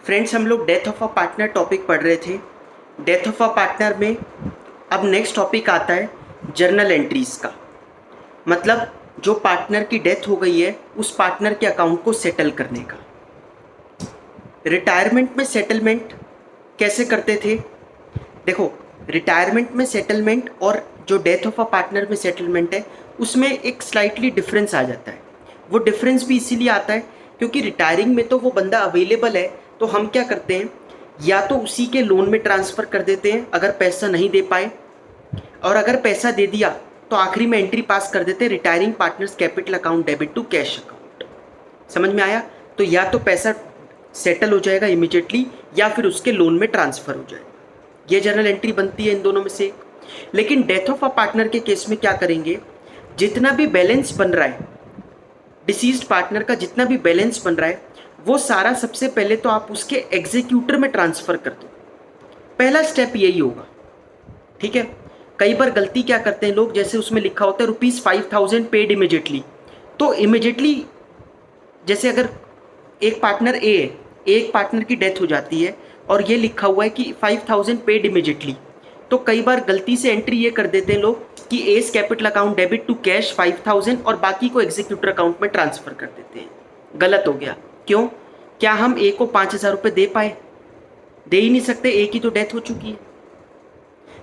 Friends, हम लोग death of a partner topic पढ़ रहे थे। डेथ ऑफ अ पार्टनर में अब नेक्स्ट टॉपिक आता है जर्नल एंट्रीज़ का। मतलब जो पार्टनर की डेथ हो गई है उस पार्टनर के अकाउंट को सेटल करने का। रिटायरमेंट में सेटलमेंट कैसे करते थे? देखो, रिटायरमेंट में सेटलमेंट और जो डेथ ऑफ अ पार्टनर में सेटलमेंट है उसमें एक स्लाइटली डिफरेंस आ जाता है। वो डिफरेंस भी इसीलिए आता है क्योंकि रिटायरिंग में तो वो बंदा अवेलेबल है, तो हम क्या करते हैं, या तो उसी के लोन में ट्रांसफ़र कर देते हैं अगर पैसा नहीं दे पाए, और अगर पैसा दे दिया तो आखिरी में एंट्री पास कर देते हैं retiring partners capital account debit to cash account. समझ में आया? तो या तो पैसा सेटल हो जाएगा इमिजिएटली या फिर उसके लोन में ट्रांसफ़र हो जाएगा। ये जर्नल एंट्री बनती है इन दोनों में से एक। लेकिन डेथ ऑफ अ पार्टनर के केस में क्या करेंगे, जितना भी बैलेंस बन रहा है, डिसीज्ड पार्टनर का जितना भी बैलेंस बन रहा है वो सारा सबसे पहले तो आप उसके एग्जीक्यूटर में ट्रांसफ़र कर दो। पहला स्टेप यही होगा, ठीक है। कई बार गलती क्या करते हैं लोग, जैसे उसमें लिखा होता है ₹5000 पेड इमिजिएटली, तो इमिजिएटली जैसे अगर एक पार्टनर ए है, एक पार्टनर की डेथ हो जाती है और ये लिखा हुआ है कि 5000 पेड इमिजिएटली, तो कई बार गलती से एंट्री ये कर देते हैं लोग कि as capital account debit to cash 5000 और बाकी को एग्जीक्यूटर अकाउंट में ट्रांसफ़र कर देते हैं। गलत हो गया। क्यों? क्या हम ए को 5000 रुपये दे पाए? दे ही नहीं सकते, ए की तो डेथ हो चुकी है।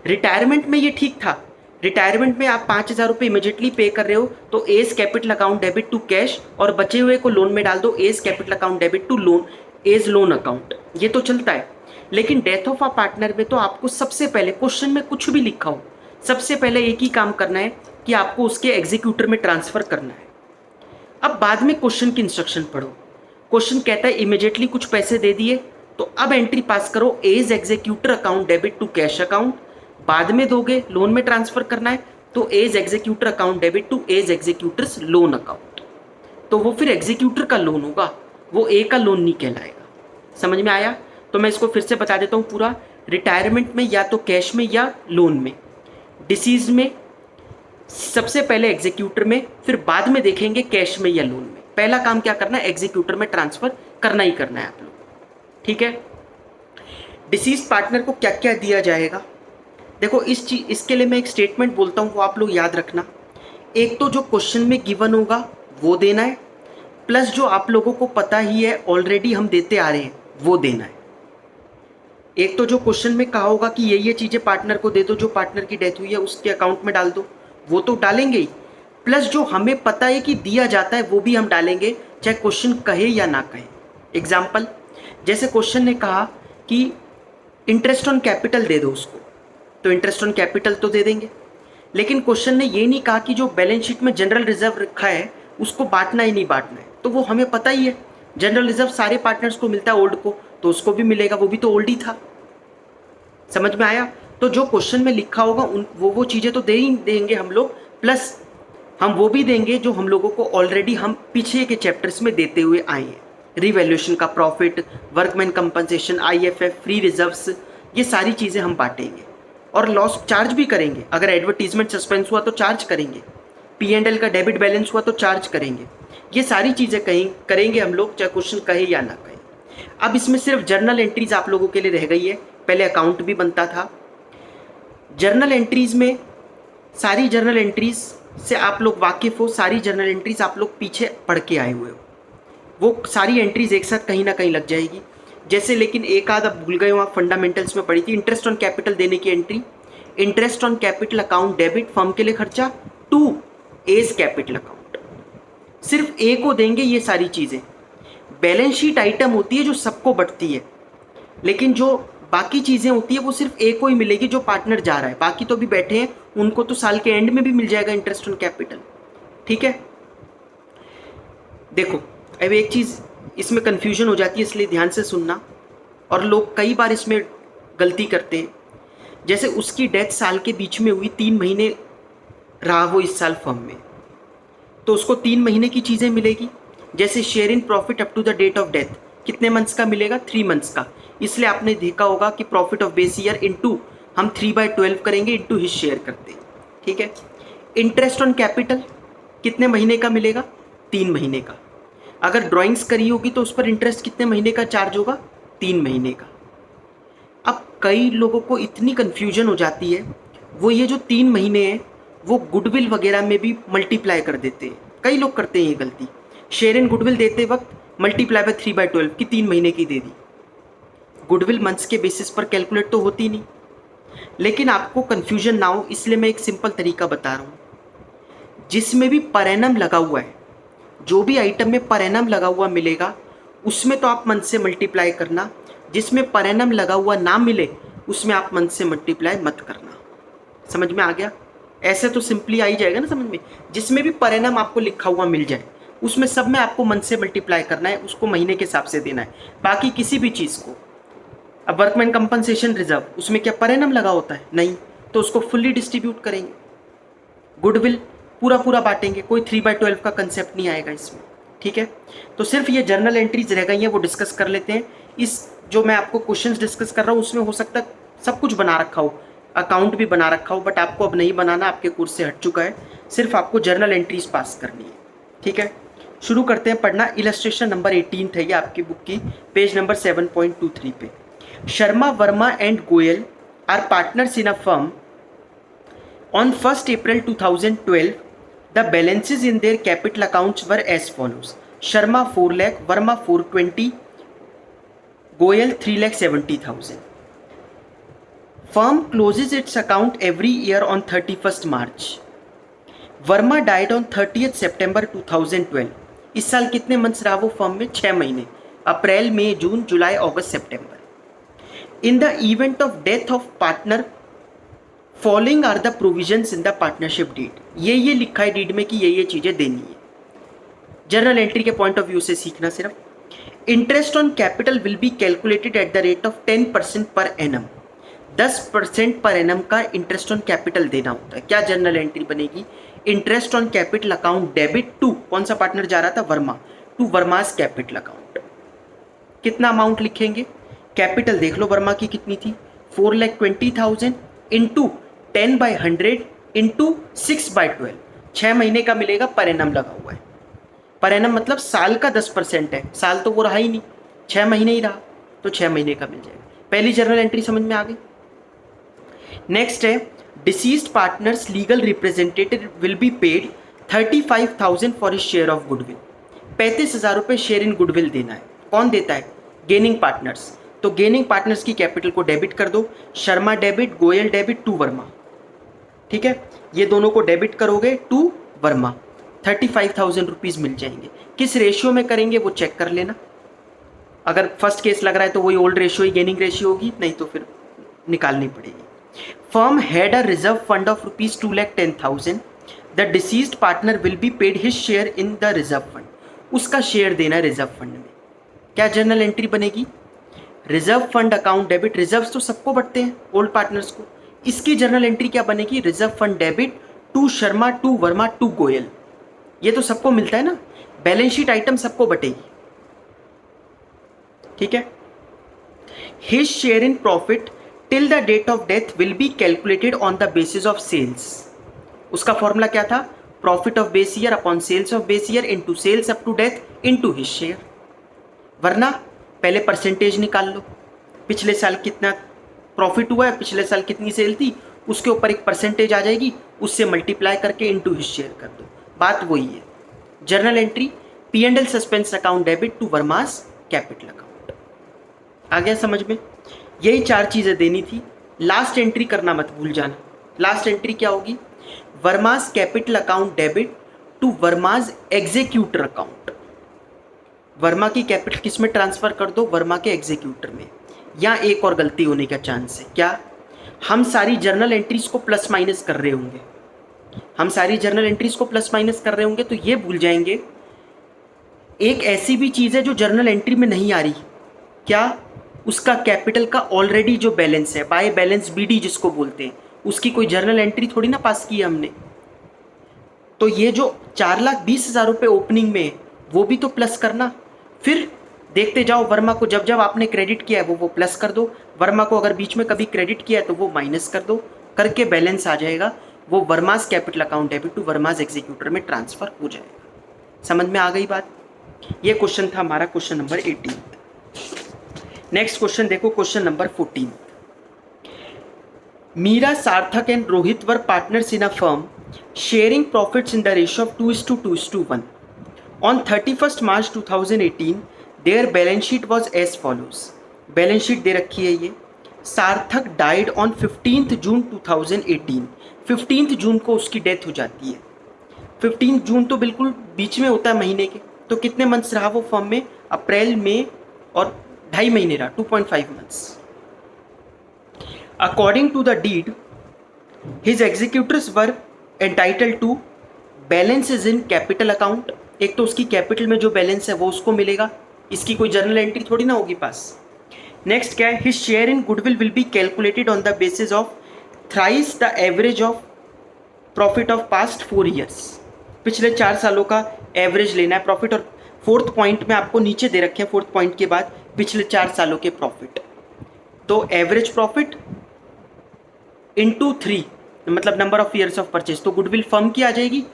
रिटायरमेंट में ये ठीक था। रिटायरमेंट में आप 5000 रुपये इमीजिएटली पे कर रहे हो तो as capital account debit to cash और बचे हुए को लोन में डाल दो, as capital account debit to loan, as loan account, ये तो चलता है। लेकिन डेथ ऑफ अ पार्टनर में तो आपको सबसे पहले, क्वेश्चन में कुछ भी लिखा हो, सबसे पहले एक ही काम करना है कि आपको उसके एग्जीक्यूटर में ट्रांसफ़र करना है। अब बाद में क्वेश्चन की इंस्ट्रक्शन पढ़ो। क्वेश्चन कहता है इमीडिएटली कुछ पैसे दे दिए तो अब एंट्री पास करो as executor account debit to cash account. बाद में दोगे, लोन में ट्रांसफ़र करना है तो as executor account debit to as executors loan account. तो वो फिर एग्जीक्यूटर का लोन होगा, वो ए का लोन नहीं कहलाएगा। समझ में आया? तो मैं इसको फिर से बता देता हूँ पूरा। रिटायरमेंट में या तो कैश में या लोन में, डिसीज में सबसे पहले एग्जीक्यूटर में, फिर बाद में देखेंगे कैश में या लोन में। पहला काम क्या करना है, एग्जीक्यूटर में ट्रांसफ़र करना ही करना है आप लोग, ठीक है। डिसीज पार्टनर को क्या क्या दिया जाएगा? देखो, इसके लिए मैं एक स्टेटमेंट बोलता हूँ, वो आप लोग याद रखना। एक तो जो क्वेश्चन में गिवन होगा वो देना है, प्लस जो आप लोगों को पता ही है ऑलरेडी हम देते आ रहे हैं वो देना है। एक तो जो क्वेश्चन में कहा होगा कि ये चीज़ें पार्टनर को दे दो, जो पार्टनर की डेथ हुई है उसके अकाउंट में डाल दो, वो तो डालेंगे ही। प्लस जो हमें पता है कि दिया जाता है वो भी हम डालेंगे, चाहे क्वेश्चन कहे या ना कहे। एग्जाम्पल, जैसे क्वेश्चन ने कहा कि इंटरेस्ट ऑन कैपिटल दे दो उसको, तो इंटरेस्ट ऑन कैपिटल तो दे देंगे। लेकिन क्वेश्चन ने ये नहीं कहा कि जो बैलेंस शीट में जनरल रिजर्व रखा है उसको बांटना ही नहीं बांटना है, तो वो हमें पता ही है। जनरल रिजर्व सारे पार्टनर्स को मिलता है, ओल्ड को, तो उसको भी मिलेगा, वो भी तो ओल्ड ही था। समझ में आया? तो जो क्वेश्चन में लिखा होगा उन वो चीज़ें तो दे ही देंगे हम लोग, प्लस हम वो भी देंगे जो हम लोगों को ऑलरेडी हम पीछे के चैप्टर्स में देते हुए आए हैं। रिवैल्यूएशन का profit, workman compensation, IFF, free reserves, ये सारी चीज़ें हम बांटेंगे। और लॉस चार्ज भी करेंगे, अगर एडवर्टीजमेंट सस्पेंस हुआ तो चार्ज करेंगे, P&L का डेबिट बैलेंस हुआ तो चार्ज करेंगे। ये सारी चीज़ें करेंगे हम लोग, चाहे क्वेश्चन कहे या ना कहे। अब इसमें सिर्फ जर्नल एंट्रीज आप लोगों के लिए रह गई है, पहले अकाउंट भी बनता था। जर्नल एंट्रीज में सारी जर्नल एंट्रीज से आप लोग वाकिफ़ हो, सारी जर्नल एंट्रीज आप लोग पीछे पढ़ के आए हुए हो, वो सारी एंट्रीज एक साथ कहीं ना कहीं लग जाएगी। जैसे, लेकिन एक आध अब भूल गए हो आप, फंडामेंटल्स में पढ़ी थी, इंटरेस्ट ऑन कैपिटल देने की entry, interest on capital account debit firm के लिए खर्चा टू एज कैपिटल अकाउंट, सिर्फ ए को देंगे ये सारी चीज़ें। बैलेंस शीट आइटम होती है जो सबको बढ़ती है, लेकिन जो बाकी चीज़ें होती है वो सिर्फ ए को ही मिलेगी जो पार्टनर जा रहा है, बाकी तो भी बैठे हैं, उनको तो साल के एंड में भी मिल जाएगा इंटरेस्ट ऑन कैपिटल, ठीक है। देखो, अब एक चीज़ इसमें कन्फ्यूजन हो जाती है, इसलिए ध्यान से सुनना, और लोग कई बार इसमें गलती करते हैं। जैसे उसकी डेथ साल के बीच में हुई, 3 महीने रहा वो इस साल फर्म में, तो उसको 3 महीने की चीज़ें मिलेगी। जैसे share in profit up to the date of death, कितने मंथ्स का मिलेगा? 3 मंथ्स का। इसलिए आपने देखा होगा कि profit of base year into हम 3/12 करेंगे, इंटू हिज शेयर करते हैं, ठीक है। इंटरेस्ट ऑन कैपिटल कितने महीने का मिलेगा? 3 महीने का। अगर ड्राइंग्स करी होगी तो उस पर इंटरेस्ट कितने महीने का चार्ज होगा? 3 महीने का। अब कई लोगों को इतनी कन्फ्यूजन हो जाती है, वो ये जो 3 महीने हैं वो गुडविल वगैरह में भी मल्टीप्लाई कर देते हैं। कई लोग करते हैं ये गलती, शेयर इन गुडविल देते वक्त मल्टीप्लाई बाय 3/12 की 3 महीने की दे दी। गुडविल मंथ्स के बेसिस पर कैलकुलेट तो होती नहीं। लेकिन आपको कन्फ्यूजन ना हो इसलिए मैं एक सिंपल तरीका बता रहा हूँ। जिसमें भी पर एनम लगा हुआ है, जो भी आइटम में पर एनम लगा हुआ मिलेगा उसमें तो आप मंथ से मल्टीप्लाई करना, जिसमें पर एनम लगा हुआ ना मिले उसमें आप मंथ से मल्टीप्लाई मत करना। समझ में आ गया? ऐसे तो सिंपली आ ही जाएगा ना समझ में। जिसमें भी पर एनम आपको लिखा हुआ मिल जाए उसमें सब में आपको मंथ से मल्टीप्लाई करना है, उसको महीने के हिसाब से देना है। बाकी किसी भी चीज़ को, अब वर्कमैन कंपनसेशन रिजर्व उसमें क्या पर एनम लगा होता है? नहीं, तो उसको फुल्ली डिस्ट्रीब्यूट करेंगे। गुडविल पूरा पूरा बांटेंगे, कोई 3/12 का कंसेप्ट नहीं आएगा इसमें। ठीक है, तो सिर्फ ये जर्नल एंट्रीज रह गई हैं, वो डिस्कस कर लेते हैं। इस जो मैं आपको क्वेश्चंस डिस्कस कर रहा हूँ उसमें हो सकता है सब कुछ बना रखा हो, अकाउंट भी बना रखा हो, बट आपको अब नहीं बनाना, आपके कोर्स से हट चुका है। सिर्फ आपको जर्नल एंट्रीज पास करनी है। ठीक है, शुरू करते हैं पढ़ना। इलस्ट्रेशन नंबर 18 है ये आपकी बुक की, पेज नंबर 7.23 पे। Sharma Verma and Goyal are partners in a firm. On 1st April 2012, the balances in their capital accounts were as follows: Sharma 4 lakh, Verma 420, Goyal 3,70,000. Firm closes its account every year on 31st March. Verma died on 30th September 2012. इस साल कितने months रहा वो firm में? 6 महीने, अप्रैल मई जून जुलाई अगस्त सितंबर। In the event of death of partner, following are the provisions in the partnership deed. ये लिखा है डीड में कि ये चीज़ें देनी है। जर्नल एंट्री के पॉइंट ऑफ व्यू से सीखना सिर्फ। Interest on capital will be calculated at the rate of 10% per annum. 10% per annum का इंटरेस्ट ऑन कैपिटल देना होता है। क्या जर्नल एंट्री बनेगी? Interest on capital account debit to, कौन सा पार्टनर जा रहा था? Verma, to Verma's capital account. कितना अमाउंट लिखेंगे? कैपिटल देख लो वर्मा की कितनी थी, 4,20,000 इंटू 10/100 इंटू 6/12, 6 महीने का मिलेगा, पर एनम लगा हुआ है। पर एनम मतलब साल का 10% है, साल तो वो रहा ही नहीं, 6 महीने ही रहा, तो 6 महीने का मिल जाएगा। पहली जर्नल एंट्री समझ में आ गई। नेक्स्ट है, deceased partners legal representative will be paid 35,000 for his share of goodwill. 35,000 रुपये शेयर इन गुडविल देना है। कौन देता है? Gaining partners. तो गेनिंग पार्टनर्स की कैपिटल को डेबिट कर दो। Sharma debit, Goyal debit, to Verma. ठीक है, ये दोनों को डेबिट करोगे टू वर्मा, 35,000 रुपीज़ मिल जाएंगे। किस रेशियो में करेंगे वो चेक कर लेना। अगर फर्स्ट केस लग रहा है तो वही ओल्ड रेशियो ही गेनिंग रेशियो होगी, नहीं तो फिर निकालनी पड़ेगी। Firm had a reserve fund of ₹210,000। The deceased partner will be paid his share in the reserve fund. उसका शेयर देना है रिजर्व फंड में। क्या जर्नल एंट्री बनेगी? Reserve fund account debit, reserve तो सबको बढ़ते हैं ओल्ड पार्टनर्स को। इसकी जर्नल एंट्री क्या बनेगी? Reserve fund debit to Sharma, to Verma, to Goyal. ये तो सबको मिलता है ना, बैलेंस शीट आइटम सबको बटेगी। ठीक है, his share in profit till the date of death will be calculated on the basis of sales. उसका फॉर्मूला क्या था? Profit of base year upon sales of base year into sales up to death into his share. वरना पहले percentage निकाल लो, पिछले साल कितना profit हुआ है, पिछले साल कितनी सेल थी, उसके ऊपर एक परसेंटेज आ जाएगी, उससे मल्टीप्लाई करके इनटू हिज शेयर कर दो। बात वही है। Journal entry P&L suspense account debit to Verma's capital account. आ गया समझ में? यही 4 चीज़ें देनी थी। लास्ट एंट्री करना मत भूल जाना। लास्ट एंट्री क्या होगी? Verma's capital account debit to Verma's executor account. Verma की कैपिटल किस में ट्रांसफ़र कर दो? वर्मा के एग्जीक्यूटर में। यहाँ एक और गलती होने का चांस है। क्या? हम सारी जर्नल एंट्रीज को प्लस माइनस कर रहे होंगे। हम सारी जर्नल एंट्रीज को प्लस माइनस कर रहे होंगे तो ये भूल जाएंगे एक ऐसी भी चीज़ है जो जर्नल एंट्री में नहीं आ रही। क्या? उसका कैपिटल का ऑलरेडी जो बैलेंस है, बाय बैलेंस BD जिसको बोलते हैं, उसकी कोई जर्नल एंट्री थोड़ी ना पास की है हमने। तो ये जो 4,20,000 रुपये ओपनिंग में वो भी तो प्लस करना। फिर देखते जाओ, वर्मा को जब जब आपने क्रेडिट किया है वो प्लस कर दो, वर्मा को अगर बीच में कभी क्रेडिट किया है तो वो माइनस कर दो, करके बैलेंस आ जाएगा। वो Verma's capital account debit to Verma's executor में ट्रांसफ़र हो जाएगा। समझ में आ गई बात? ये क्वेश्चन था हमारा क्वेश्चन नंबर 18। नेक्स्ट क्वेश्चन देखो, question number 14। Meera, Sarthak and Rohit were partners in a firm sharing profits in the ratio of 2:2:1. On 31st March 2018, their balance sheet was as follows. Balance sheet दे रखी है ये। सार्थक died on 15th June 2018। 15th जून को उसकी death हो जाती है। 15 जून तो बिल्कुल बीच में होता है महीने के, तो कितने मंथ्स रहा वो फर्म में? अप्रैल, मई और 2.5 महीने रहा, 2.5 months. According to the deed his executors were entitled to balances in capital account. एक तो उसकी कैपिटल में जो बैलेंस है वो उसको मिलेगा, इसकी कोई जर्नल एंट्री थोड़ी ना होगी पास। नेक्स्ट क्या है? His share in goodwill will be calculated on the basis of thrice the average of profit of past 4 years. पिछले 4 सालों का एवरेज लेना है प्रॉफिट, और फोर्थ पॉइंट में आपको नीचे दे रखे हैं, फोर्थ पॉइंट के बाद पिछले 4 सालों के प्रॉफिट। तो एवरेज प्रॉफिट इंटू 3 मतलब number of years of purchase. तो गुडविल फर्म की आ जाएगी,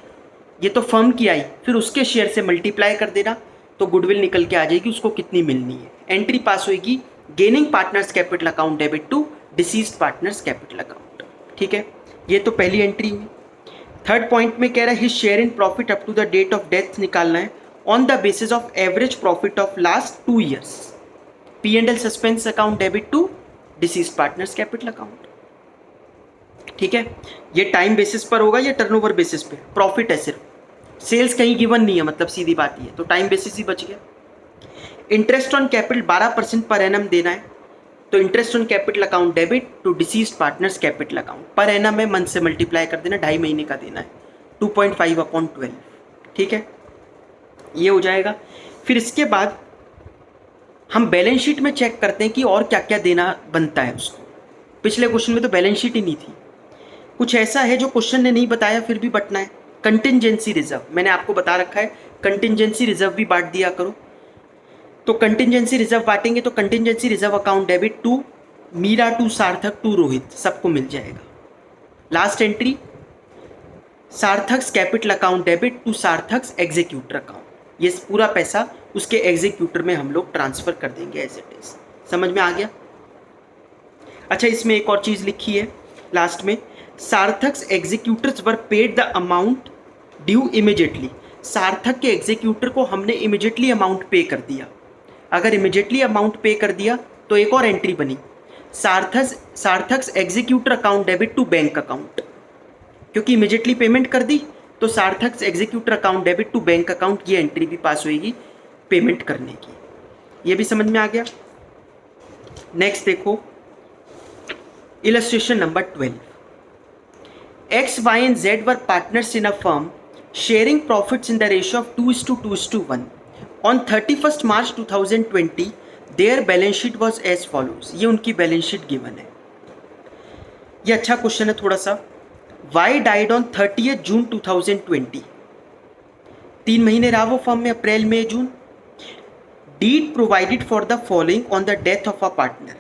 ये तो फर्म की आई, फिर उसके शेयर से मल्टीप्लाई कर देना तो गुडविल निकल के आ जाएगी, उसको कितनी मिलनी है। एंट्री पास होएगी, gaining partners capital account debit to deceased partners capital account. ठीक है, ये तो पहली एंट्री हुई। थर्ड पॉइंट में कह रहा है his share in profit up to the date of death निकालना है on the basis of average profit of last 2 years. P&L suspense account debit to deceased partners capital account. ठीक है, ये टाइम बेसिस पर होगा या टर्नओवर बेसिस पे? Profit है सिर्फ, सेल्स कहीं गिवन नहीं है, मतलब सीधी बात ही है, तो टाइम बेसिस ही बच गया। Interest on capital 12% per annum देना है, तो interest on capital account debit to deceased partners capital account. Per annum में मंथ से मल्टीप्लाई कर देना, 2.5 महीने का देना है, 2.5/12। ठीक है, ये हो जाएगा। फिर इसके बाद हम बैलेंस शीट में चेक करते हैं कि और क्या क्या देना बनता है उसको। पिछले क्वेश्चन में तो बैलेंस शीट ही नहीं थी। कुछ ऐसा है जो क्वेश्चन ने नहीं बताया फिर भी बटना है। कंटिंजेंसी रिजर्व मैंने आपको बता रखा है, कंटिंजेंसी रिजर्व भी बांट दिया करो। तो कंटिंजेंसी रिजर्व बांटेंगे तो contingency reserve account debit to Meera, to Sarthak, to Rohit, सबको मिल जाएगा। Last entry Sarthak's capital account debit to Sarthak's executor account. ये पूरा पैसा उसके एग्जीक्यूटर में हम लोग ट्रांसफर कर देंगे एज इट इज। समझ में आ गया? अच्छा, इसमें एक और चीज़ लिखी है लास्ट में, Sarthak's executors were paid the amount due immediately. Sarthak के एग्जीक्यूटर को हमने इमीडिएटली अमाउंट पे कर दिया। अगर इमीडिएटली अमाउंट पे कर दिया तो एक और एंट्री बनी, Sarthak's executor account debit to bank account. क्योंकि इमीडिएटली पेमेंट कर दी तो Sarthak's executor account debit to bank account, ये एंट्री भी पास होएगी पेमेंट करने की। ये भी समझ में आ गया? नेक्स्ट देखो illustration number 12। X, Y and Z were partners in a firm sharing profits in the ratio of 2:2:1. On 31st March 2020, their balance sheet was as follows. ये उनकी बैलेंस शीट गिवन है। ये अच्छा क्वेश्चन है थोड़ा सा। Y died on 30th June 2020. 3 महीने रहा वो फर्म में, अप्रैल, मई, जून। Deed provided for the following on the death of a partner.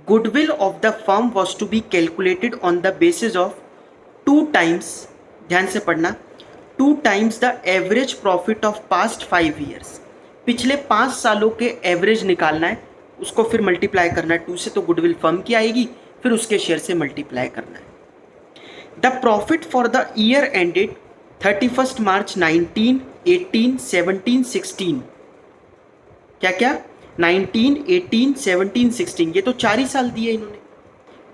Goodwill of the firm was to be calculated on the basis of 2 times, ध्यान से पढ़ना, 2 times the average profit of past 5 years। पिछले 5 सालों के average निकालना है, उसको फिर मल्टीप्लाई करना है 2 से, तो गुडविल फर्म की आएगी, फिर उसके शेयर से मल्टीप्लाई करना है। The profit for the year ended 31st March 19, 18, 17, 16। क्या क्या? 19, 18, 17, 16, ये तो 4 ही साल दिए इन्होंने।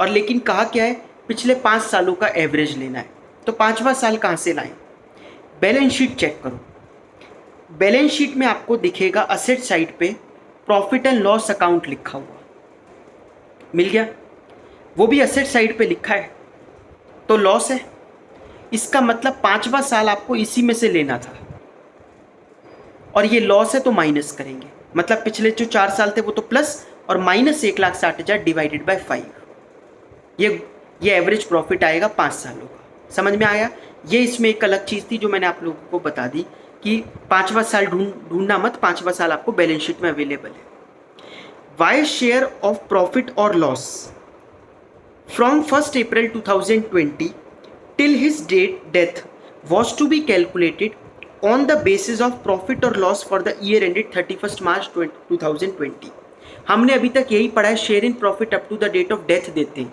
और लेकिन कहा क्या है? पिछले 5 सालों का एवरेज लेना है। तो 5वां साल कहाँ से लाएं? बैलेंस शीट चेक करो। बैलेंस शीट में आपको दिखेगा असेट साइड पे प्रॉफिट एंड लॉस अकाउंट लिखा हुआ, मिल गया? वो भी असेट साइड पे लिखा है, तो लॉस है। इसका मतलब 5वां साल आपको इसी में से लेना था, और ये लॉस है तो माइनस करेंगे। मतलब पिछले जो 4 साल थे वो तो प्लस, और माइनस 1,60,000 डिवाइडेड बाय 5। ये एवरेज प्रॉफिट आएगा 5 सालों का। समझ में आया? ये इसमें एक अलग चीज़ थी जो मैंने आप लोगों को बता दी कि 5वां साल ढूंढना मत, 5वां साल आपको बैलेंस शीट में अवेलेबल है। वाई शेयर ऑफ प्रॉफिट और loss from 1st April 2020 till his death was to be calculated on the basis of profit और loss for the year ended 31st March 2020। हमने अभी तक यही पढ़ा है, share in profit up to the date of death देते हैं।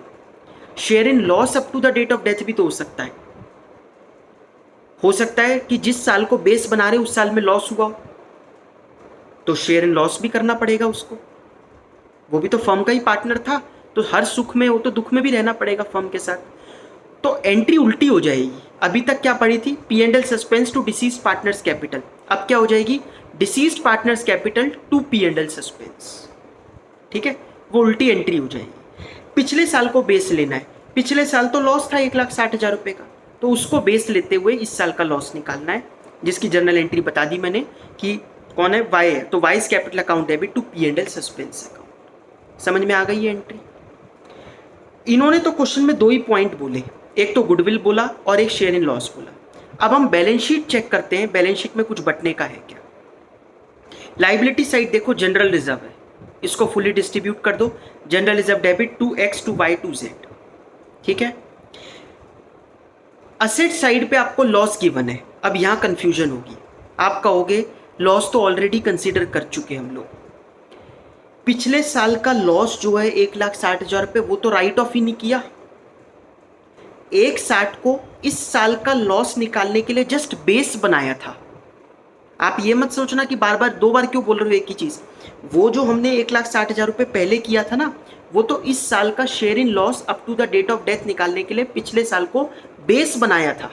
Share in loss up to the date of death भी तो हो सकता है कि जिस साल को बेस बना रहे उस साल में लॉस हुआ तो शेयर इन लॉस भी करना पड़ेगा उसको, वो भी तो फर्म का ही पार्टनर था, तो हर सुख में हो तो दुख में भी रहना पड़ेगा फर्म के साथ। तो एंट्री उल्टी हो जाएगी। अभी तक क्या पढ़ी थी, P&L suspense to deceased partners capital, अब क्या हो जाएगी, deceased partners capital to P&L suspense. ठीक है, वो उल्टी एंट्री हो जाएगी। पिछले साल को बेस लेना है, पिछले साल तो लॉस था 1,60,000 रुपये का, तो उसको बेस लेते हुए इस साल का लॉस निकालना है, जिसकी जर्नल एंट्री बता दी मैंने कि कौन है, वाई है, तो Y's capital account debit to P&L suspense account. समझ में आ गई ये एंट्री। इन्होंने तो क्वेश्चन में 2 ही पॉइंट बोले, एक तो गुडविल बोला और एक शेयर इन लॉस बोला। अब हम बैलेंस शीट चेक करते हैं, बैलेंस शीट में कुछ बटने का है क्या। लाइबिलिटी साइड देखो, जनरल रिजर्व है, इसको फुली डिस्ट्रीब्यूट कर दो, general reserve debit to X to Y to Z। ठीक है, असेट साइड पे आपको लॉस गिवन है। अब यहां कंफ्यूजन होगी, आप कहोगे लॉस तो ऑलरेडी कंसीडर कर चुके हम लोग, पिछले साल का लॉस जो है 1,60,000 रुपये, वो तो राइट ऑफ ही नहीं किया। 1,60 को इस साल का लॉस निकालने के लिए जस्ट बेस बनाया था। आप ये मत सोचना कि बार बार 2 बार क्यों बोल रहे हो एक ही चीज़। वो जो हमने 1,60,000 रुपये पहले किया था ना, वो तो इस साल का share in loss up to the date of death निकालने के लिए पिछले साल को बेस बनाया था।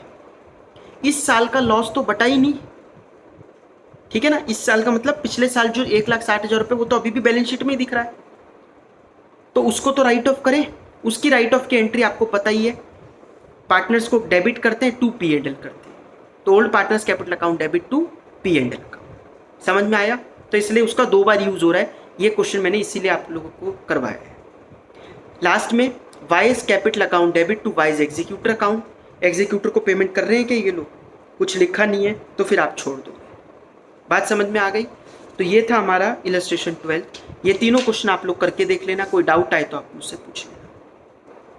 इस साल का लॉस तो बटा ही नहीं, ठीक है ना। इस साल का मतलब पिछले साल जो 1,60,000 रुपये, वो तो अभी भी बैलेंस शीट में ही दिख रहा है, तो उसको तो राइट ऑफ करें। उसकी राइट ऑफ की एंट्री आपको पता ही है, पार्टनर्स को डेबिट करते हैं टू P&L करते हैं, तो old partners capital account debit to P&L account. समझ में आया, तो इसलिए उसका 2 बार यूज हो रहा है। ये क्वेश्चन मैंने इसीलिए आप लोगों को करवाया है। लास्ट में Y's capital account debit to Y's executor account, executor को पेमेंट कर रहे हैं क्या ये लोग, कुछ लिखा नहीं है तो फिर आप छोड़ दो। बात समझ में आ गई। तो ये था हमारा इलस्ट्रेशन 12। ये तीनों क्वेश्चन आप लोग करके देख लेना, कोई डाउट आए तो आप मुझसे पूछ लेना।